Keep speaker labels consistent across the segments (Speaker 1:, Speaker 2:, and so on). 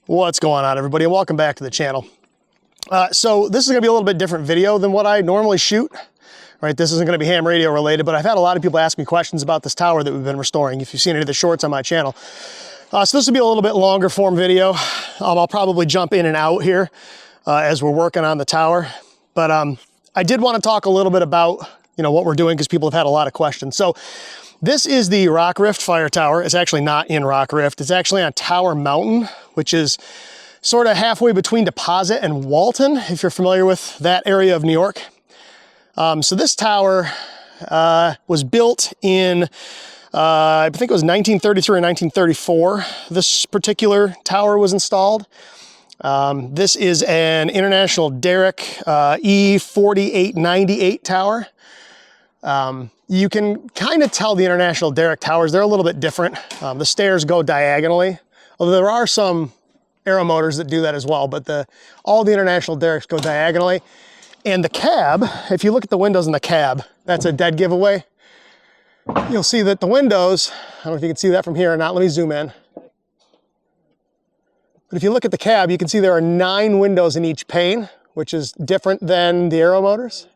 Speaker 1: What's going on, everybody, and welcome back to the channel. So this is gonna be a little bit different video than what I normally shoot. Right, this isn't gonna be ham radio related, but I've had a lot of people ask me questions about this tower that we've been restoring, if you've seen any of the shorts on my channel. So this will be a little bit longer form video. I'll probably jump in and out here as we're working on the tower. But I did wanna talk a little bit about what we're doing, because people have had a lot of questions. So this is the Rock Rift Fire Tower. It's actually not in Rock Rift. It's actually on Tower Mountain, which is sort of halfway between Deposit and Walton, if you're familiar with that area of New York. So this tower was built in, I think it was 1933 or 1934. This particular tower was installed. This is an International Derrick E4898 tower. You can kind of tell the International Derrick towers, they're a little bit different. The stairs go diagonally, although there are some aero motors that do that as well, but all the International Derricks go diagonally. And the cab, if you look at the windows in the cab, that's a dead giveaway. You'll see that the windows, I don't know if you can see that from here or not, let me zoom in. But if you look at the cab, you can see there are 9 windows in each pane, which is different than the aero motors.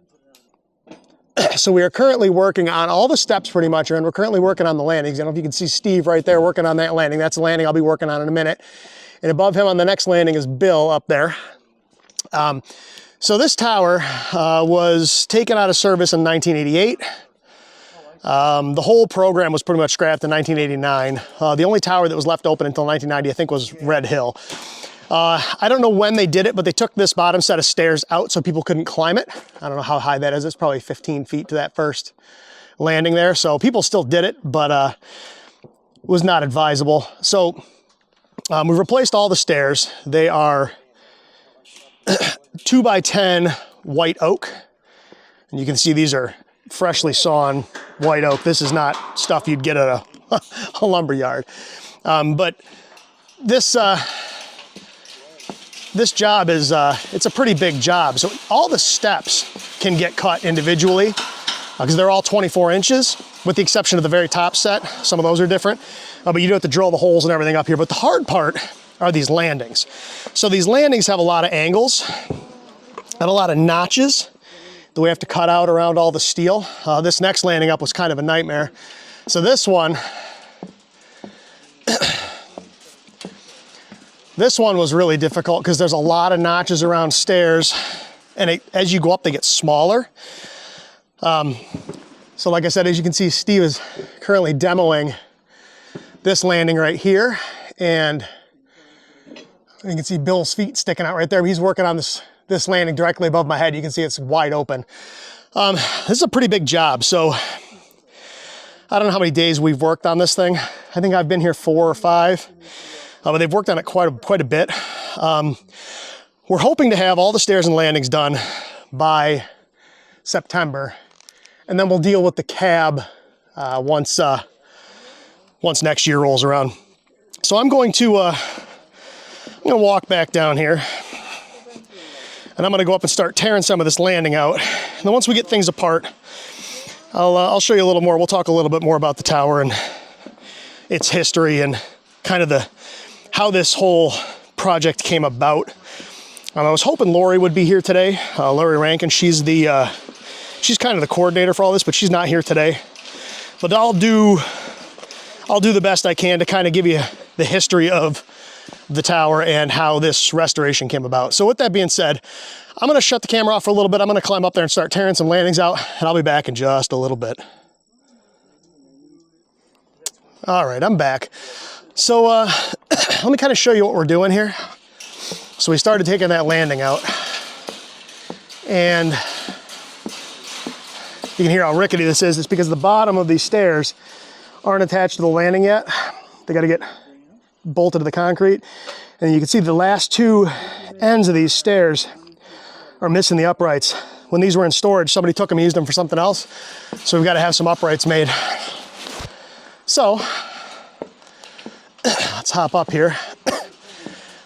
Speaker 1: So we are currently working on all the steps pretty much, and we're currently working on the landings. I don't know if you can see Steve right there working on that landing. That's the landing I'll be working on in a minute. And above him on the next landing is Bill up there. So this tower was taken out of service in 1988. The whole program was pretty much scrapped in 1989. The only tower that was left open until 1990, I think, was Red Hill. I don't know when they did it, but they took this bottom set of stairs out so people couldn't climb it. I don't know how high that is. It's probably 15 feet to that first landing there. So people still did it, but was not advisable. So we've replaced all the stairs. They are 2x10 white oak. And you can see these are freshly sawn white oak. This is not stuff you'd get at a lumber yard. But this job is, it's a pretty big job. So all the steps can get cut individually because they're all 24 inches with the exception of the very top set. Some of those are different, but you do have to drill the holes and everything up here. But the hard part are these landings. So these landings have a lot of angles and a lot of notches that we have to cut out around all the steel. This next landing up was kind of a nightmare. So this one, this one was really difficult because there's a lot of notches around stairs, and as you go up, they get smaller. So like I said, as you can see, Steve is currently demoing this landing right here, and you can see Bill's feet sticking out right there. He's working on this landing directly above my head. You can see it's wide open. This is a pretty big job. So I don't know how many days we've worked on this thing. I think I've been here 4 or 5. But they've worked on it quite a bit. We're hoping to have all the stairs and landings done by September, and then we'll deal with the cab once next year rolls around. So I'm going to walk back down here, and I'm going to go up and start tearing some of this landing out. And then once we get things apart, I'll show you a little more. We'll talk a little bit more about the tower and its history and kind of how this whole project came about. I was hoping Lori would be here today. Lori Rankin, she's kind of the coordinator for all this, but she's not here today. But I'll do the best I can to kind of give you the history of the tower and how this restoration came about. So with that being said, I'm gonna shut the camera off for a little bit. I'm gonna climb up there and start tearing some landings out, and I'll be back in just a little bit. All right, I'm back. So let me kind of show you what we're doing here. So we started taking that landing out, and you can hear how rickety this is. It's because the bottom of these stairs aren't attached to the landing yet. They got to get bolted to the concrete. And you can see the last 2 ends of these stairs are missing the uprights. When these were in storage, somebody took them and used them for something else. So we've got to have some uprights made. So let's hop up here, and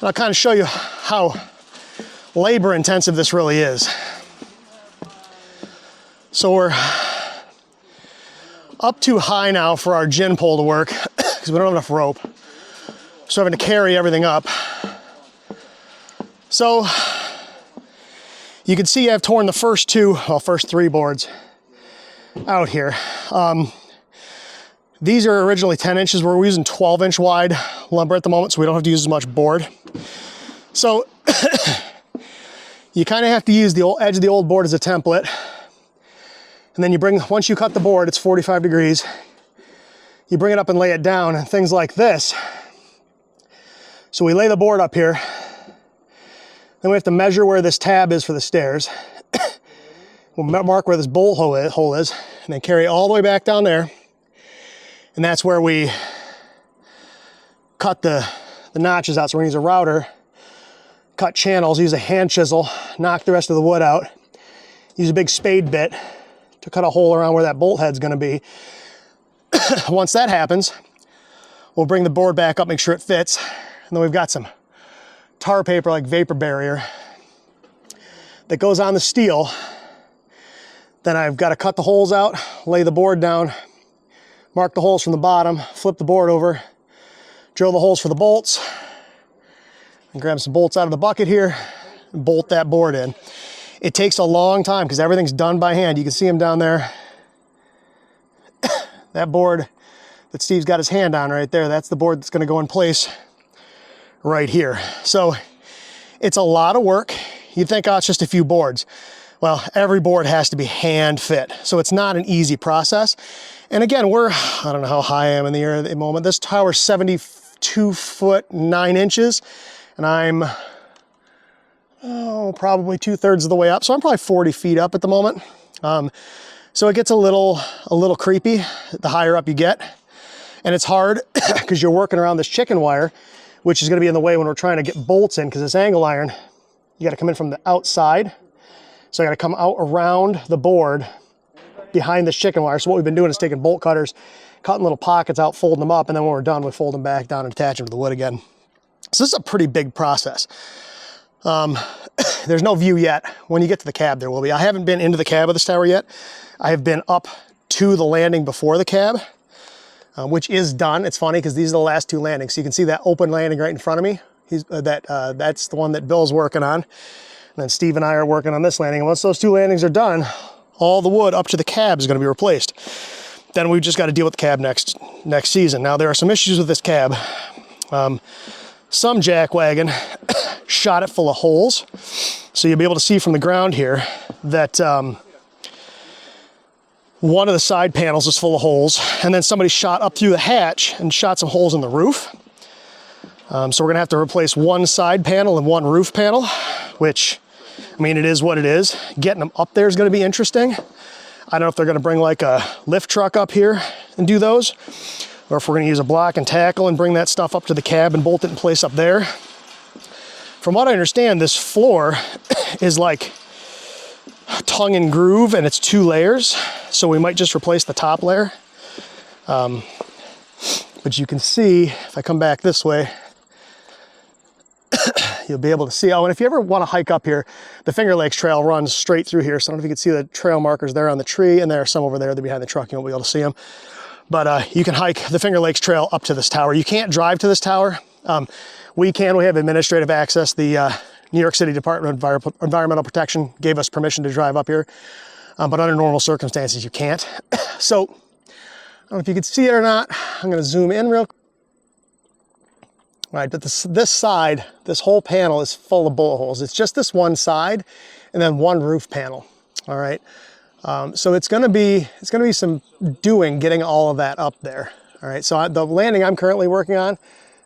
Speaker 1: I'll kind of show you how labor intensive this really is. So we're up too high now for our gin pole to work because we don't have enough rope. So having to carry everything up. So you can see I've torn the first three boards out here. These are originally 10 inches. We're using 12-inch wide lumber at the moment, so we don't have to use as much board. So you kind of have to use the old edge of the old board as a template. And then once you cut the board, it's 45 degrees. You bring it up and lay it down, and things like this. So we lay the board up here. Then we have to measure where this tab is for the stairs. We'll mark where this bolt hole is, and then carry it all the way back down there. And that's where we cut the notches out. So we're gonna use a router, cut channels, use a hand chisel, knock the rest of the wood out, use a big spade bit to cut a hole around where that bolt head's gonna be. Once that happens, we'll bring the board back up, make sure it fits. And then we've got some tar paper, like vapor barrier, that goes on the steel. Then I've got to cut the holes out, lay the board down, mark the holes from the bottom, flip the board over, drill the holes for the bolts, and grab some bolts out of the bucket here and bolt that board in. It takes a long time because everything's done by hand. You can see them down there. That board that Steve's got his hand on right there, that's the board that's going to go in place right here. So it's a lot of work. You'd think, oh, it's just a few boards. Well, every board has to be hand fit. So it's not an easy process. And again, I don't know how high I am in the air at the moment. This tower's 72 foot 9 inches, and I'm probably 2/3 of the way up. So I'm probably 40 feet up at the moment. So it gets a little creepy the higher up you get. And it's hard because you're working around this chicken wire, which is going to be in the way when we're trying to get bolts in, because this angle iron, you got to come in from the outside. So I got to come out around the board behind this chicken wire. So what we've been doing is taking bolt cutters, cutting little pockets out, folding them up, and then when we're done, we fold them back down and attach them to the wood again. So this is a pretty big process. There's no view yet. When you get to the cab, there will be. I haven't been into the cab of this tower yet. I have been up to the landing before the cab, which is done. It's funny because these are the last two landings. So you can see that open landing right in front of me. That's the one that Bill's working on. And then Steve and I are working on this landing. And once those two landings are done, all the wood up to the cab is going to be replaced. Then we've just got to deal with the cab next season. Now there are some issues with this cab. Some jackwagon shot it full of holes. So you'll be able to see from the ground here that one of the side panels is full of holes, and then somebody shot up through the hatch and shot some holes in the roof. So we're gonna have to replace one side panel and one roof panel, which, I mean, it is what it is. Getting them up there is gonna be interesting. I don't know if they're gonna bring like a lift truck up here and do those, or if we're gonna use a block and tackle and bring that stuff up to the cab and bolt it in place up there. From what I understand, this floor is like tongue and groove, and it's 2 layers. So we might just replace the top layer. But you can see, if I come back this way, you'll be able to see. Oh, and if you ever want to hike up here, the Finger Lakes Trail runs straight through here. So I don't know if you can see the trail markers there on the tree, and there are some over there. They're behind the truck. You won't be able to see them. But you can hike the Finger Lakes Trail up to this tower. You can't drive to this tower. We have administrative access. The New York City Department of Environmental Protection gave us permission to drive up here. But under normal circumstances, you can't. So, I don't know if you can see it or not. I'm gonna zoom in real quick. All right, but this side, this whole panel is full of bullet holes. It's just this one side and then one roof panel, all right? So it's gonna be some doing getting all of that up there, all right? So the landing I'm currently working on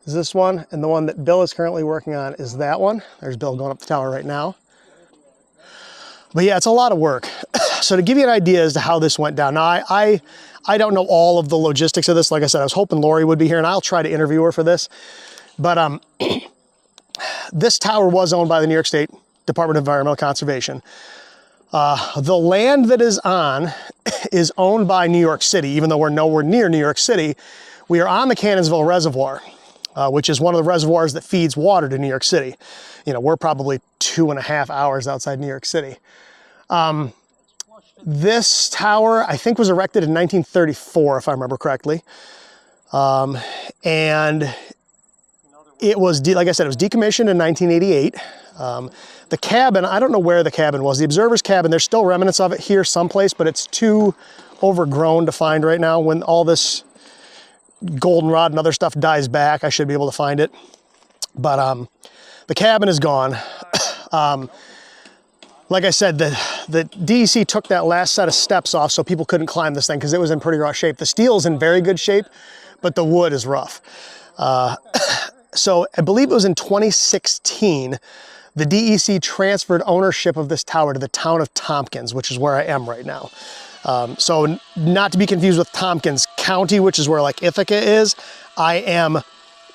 Speaker 1: is this one, and the one that Bill is currently working on is that one. There's Bill going up the tower right now. But yeah, it's a lot of work. So to give you an idea as to how this went down, now I don't know all of the logistics of this. Like I said, I was hoping Lori would be here, and I'll try to interview her for this. But this tower was owned by the New York State Department of Environmental Conservation. The land that is on is owned by New York City. Even though we're nowhere near New York City, we are on the Cannonsville Reservoir, which is one of the reservoirs that feeds water to New York City. You know, we're probably 2.5 hours outside New York City. This tower, I think, was erected in 1934, if I remember correctly. And it was, like I said, it was decommissioned in 1988. The cabin, I don't know where the cabin was. The observer's cabin, there's still remnants of it here someplace, but it's too overgrown to find right now. When all this goldenrod and other stuff dies back, I should be able to find it. But the cabin is gone. Like I said, the DEC took that last set of steps off so people couldn't climb this thing because it was in pretty rough shape. The steel is in very good shape, but the wood is rough. So I believe it was in 2016, the DEC transferred ownership of this tower to the town of Tompkins, which is where I am right now. So not to be confused with Tompkins County, which is where like Ithaca is. I am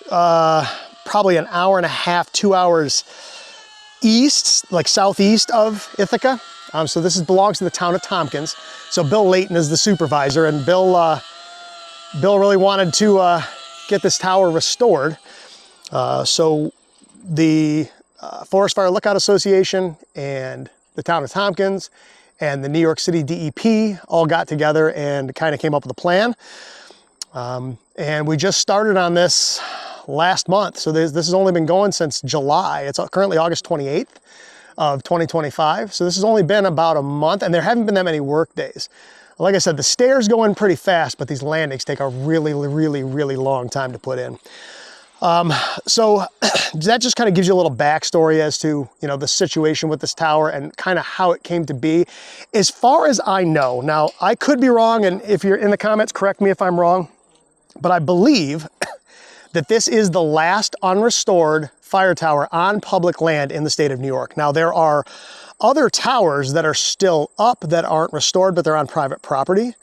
Speaker 1: probably an hour and a half, 2 hours east, like southeast of Ithaca. So this belongs to the town of Tompkins. So Bill Layton is the supervisor, and Bill really wanted to get this tower restored. So the Forest Fire Lookout Association and the town of Tompkins and the New York City DEP all got together and kind of came up with a plan. And we just started on this last month. So this has only been going since July. It's currently August 28th of 2025. So this has only been about a month, and there haven't been that many work days. Like I said, the stairs go in pretty fast, but these landings take a really, really, really long time to put in. So that just kind of gives you a little backstory as to, you know, the situation with this tower and kind of how it came to be. As far as I know, now I could be wrong, and if you're in the comments, correct me if I'm wrong, but I believe that this is the last unrestored fire tower on public land in the state of New York. Now, there are other towers that are still up that aren't restored, but they're on private property.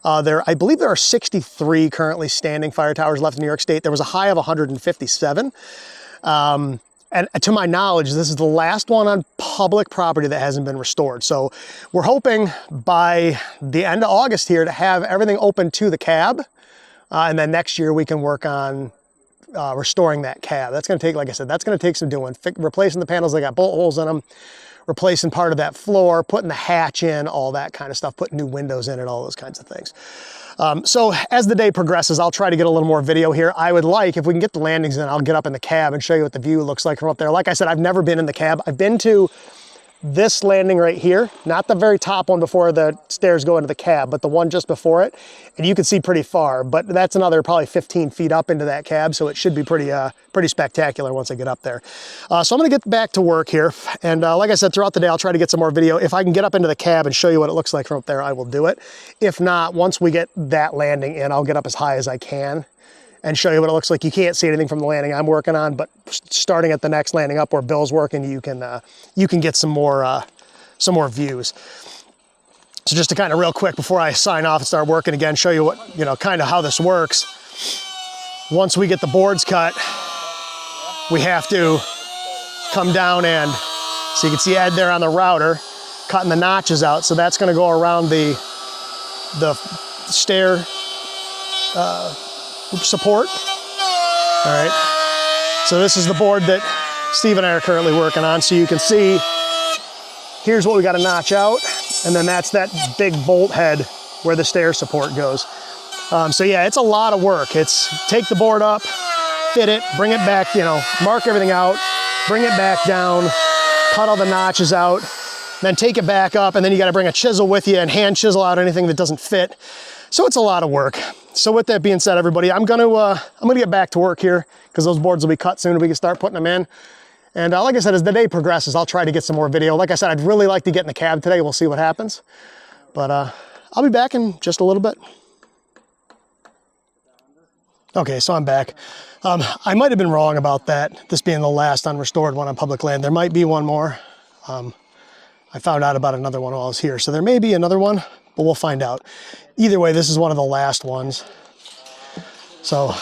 Speaker 1: I believe there are 63 currently standing fire towers left in New York State. There was a high of 157. And to my knowledge, this is the last one on public property that hasn't been restored. So we're hoping by the end of August here to have everything open to the cab. And then next year we can work on restoring that cab. That's going to take, like I said, that's going to take some doing. Replacing the panels that got bolt holes in them, replacing part of that floor, putting the hatch in, all that kind of stuff, putting new windows in and all those kinds of things. So as the day progresses, I'll try to get a little more video here. I would like, if we can get the landings in, I'll get up in the cab and show you what the view looks like from up there. Like I said, I've never been in the cab. I've been to this landing right here, not the very top one before the stairs go into the cab, but the one just before it, and you can see pretty far, but that's another probably 15 feet up into that cab, so it should be pretty spectacular once I get up there. So I'm gonna get back to work here, and like I said, throughout the day I'll try to get some more video. If I can get up into the cab and show you what it looks like from up there, I will do it. If not, once we get that landing in, I'll get up as high as I can and show you what it looks like. You can't see anything from the landing I'm working on, but starting at the next landing up where Bill's working, you can get some more views. So just to kind of real quick before I sign off and start working again, show you what, you know, kind of how this works. Once we get the boards cut, we have to come down and, so you can see Ed there on the router, cutting the notches out. So that's gonna go around the stair support. All right, so this is the board that Steve and I are currently working on. So you can see, here's what we got to notch out, and then that's that big bolt head where the stair support goes. So yeah, it's a lot of work. It's take the board up, fit it, bring it back, you know, mark everything out, bring it back down, cut all the notches out, then take it back up, and then you got to bring a chisel with you and hand chisel out anything that doesn't fit. So it's a lot of work. So with that being said, everybody, I'm gonna get back to work here because those boards will be cut soon and we can start putting them in. And like I said, as the day progresses, I'll try to get some more video. Like I said, I'd really like to get in the cab today. We'll see what happens. But I'll be back in just a little bit. Okay, so I'm back. I might have been wrong about that, this being the last unrestored one on public land. There might be one more. I found out about another one while I was here. So there may be another one, but we'll find out. Either way, this is one of the last ones. So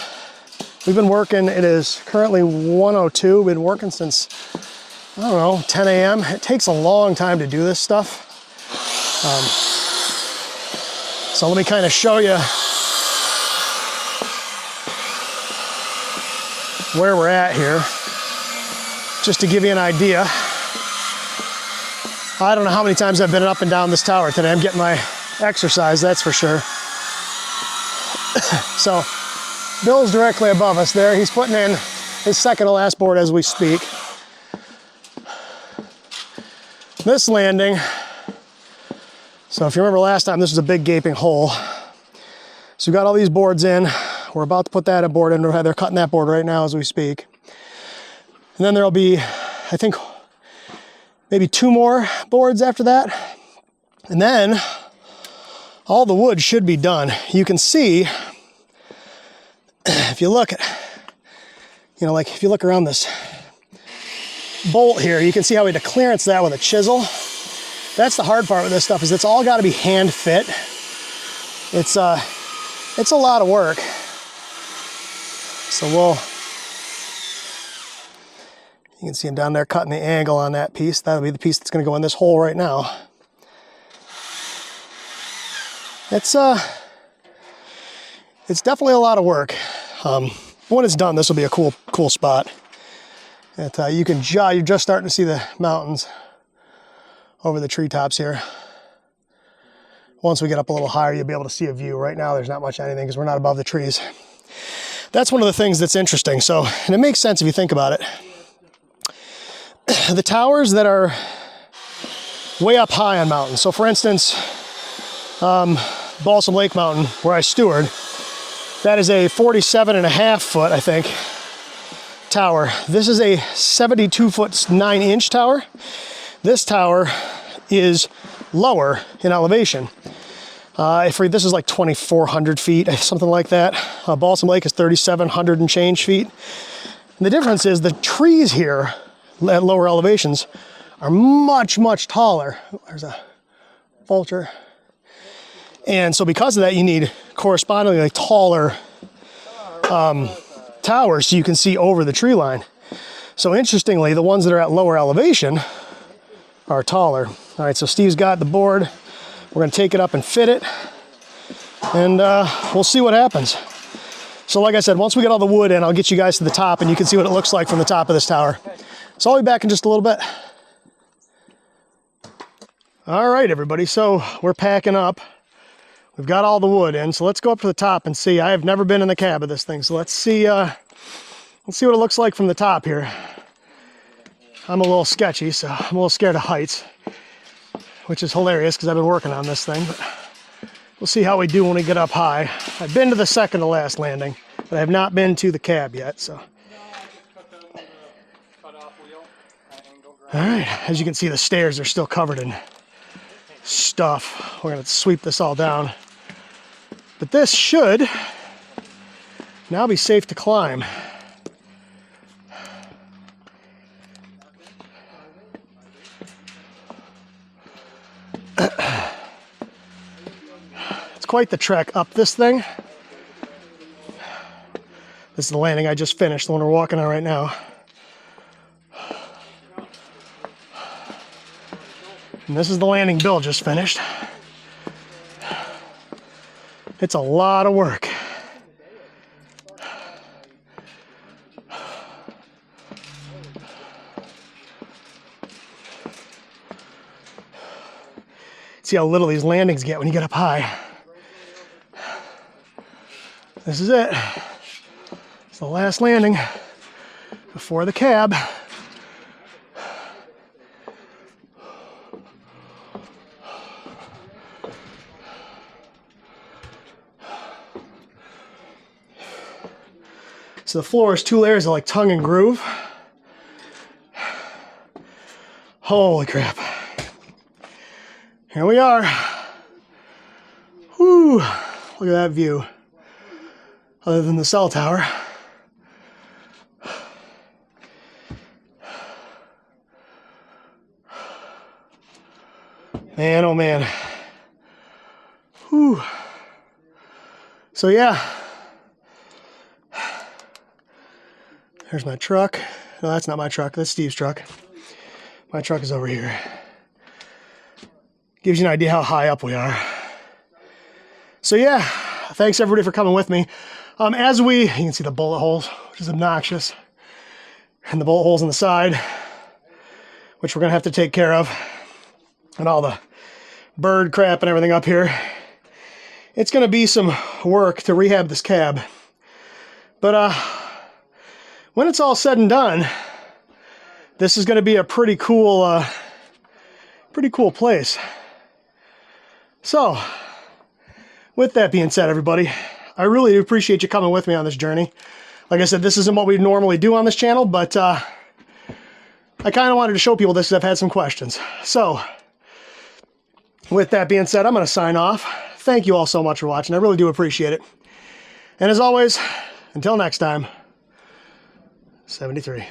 Speaker 1: we've been working, it is currently 1:02. We've been working since, I don't know, 10 a.m. It takes a long time to do this stuff. So let me kind of show you where we're at here, just to give you an idea. I don't know how many times I've been up and down this tower today. I'm getting my exercise, that's for sure. So Bill's directly above us there. He's putting in his second to last board as we speak. This landing, so if you remember last time, this was a big gaping hole. So we've got all these boards in. We're about to put that board in. They're cutting that board right now as we speak. And then there'll be, I think, maybe 2 more boards after that. And then all the wood should be done. You can see, if you look at, you know, like if you look around this bolt here, you can see how we had to clearance that with a chisel. That's the hard part with this stuff, is it's all got to be hand fit. It's a lot of work. So you can see him down there cutting the angle on that piece. That'll be the piece that's going to go in this hole right now. It's definitely a lot of work. When it's done, this will be a cool spot. You're just starting to see the mountains over the treetops here. Once we get up a little higher, you'll be able to see a view. Right now, there's not much anything because we're not above the trees. That's one of the things that's interesting. So, and it makes sense if you think about it. The towers that are way up high on mountains. So for instance, Balsam Lake Mountain, where I steward, that is a 47.5 foot, I think, tower. This is a 72 foot 9-inch tower. This tower is lower in elevation. This is like 2,400 feet, something like that. Balsam Lake is 3,700 and change feet. And the difference is the trees here at lower elevations are much, much taller. There's a vulture. And so because of that, you need correspondingly taller towers so you can see over the tree line. So interestingly, the ones that are at lower elevation are taller. All right, so Steve's got the board. We're gonna take it up and fit it, and we'll see what happens. So like I said, once we get all the wood in, I'll get you guys to the top and you can see what it looks like from the top of this tower. So I'll be back in just a little bit. All right, everybody, so we're packing up. We've got all the wood in, so let's go up to the top and see. I have never been in the cab of this thing, so let's see what it looks like from the top here. I'm a little sketchy, so I'm a little scared of heights, which is hilarious because I've been working on this thing, but we'll see how we do when we get up high. I've been to the second to last landing, but I have not been to the cab yet, so. All right, as you can see, the stairs are still covered in stuff. We're gonna sweep this all down. But this should now be safe to climb. It's quite the trek up this thing. This is the landing I just finished, the one we're walking on right now. And this is the landing Bill just finished. It's a lot of work. See how little these landings get when you get up high. This is it. It's the last landing before the cab. So the floor is 2 layers of like tongue and groove. Holy crap. Here we are. Whew, look at that view. Other than the cell tower. Man, oh man. Whew. So yeah. There's my truck. No, that's not my truck. That's Steve's truck. My truck is over here. Gives you an idea how high up we are. So yeah, thanks everybody for coming with me. You can see the bullet holes, which is obnoxious. And the bullet holes on the side, which we're gonna have to take care of. And all the bird crap and everything up here. It's gonna be some work to rehab this cab. But when it's all said and done, this is going to be a pretty cool place. So, with that being said, everybody, I really do appreciate you coming with me on this journey. Like I said, this isn't what we normally do on this channel, but I kind of wanted to show people this because I've had some questions. So, with that being said, I'm going to sign off. Thank you all so much for watching. I really do appreciate it. And as always, until next time, 73.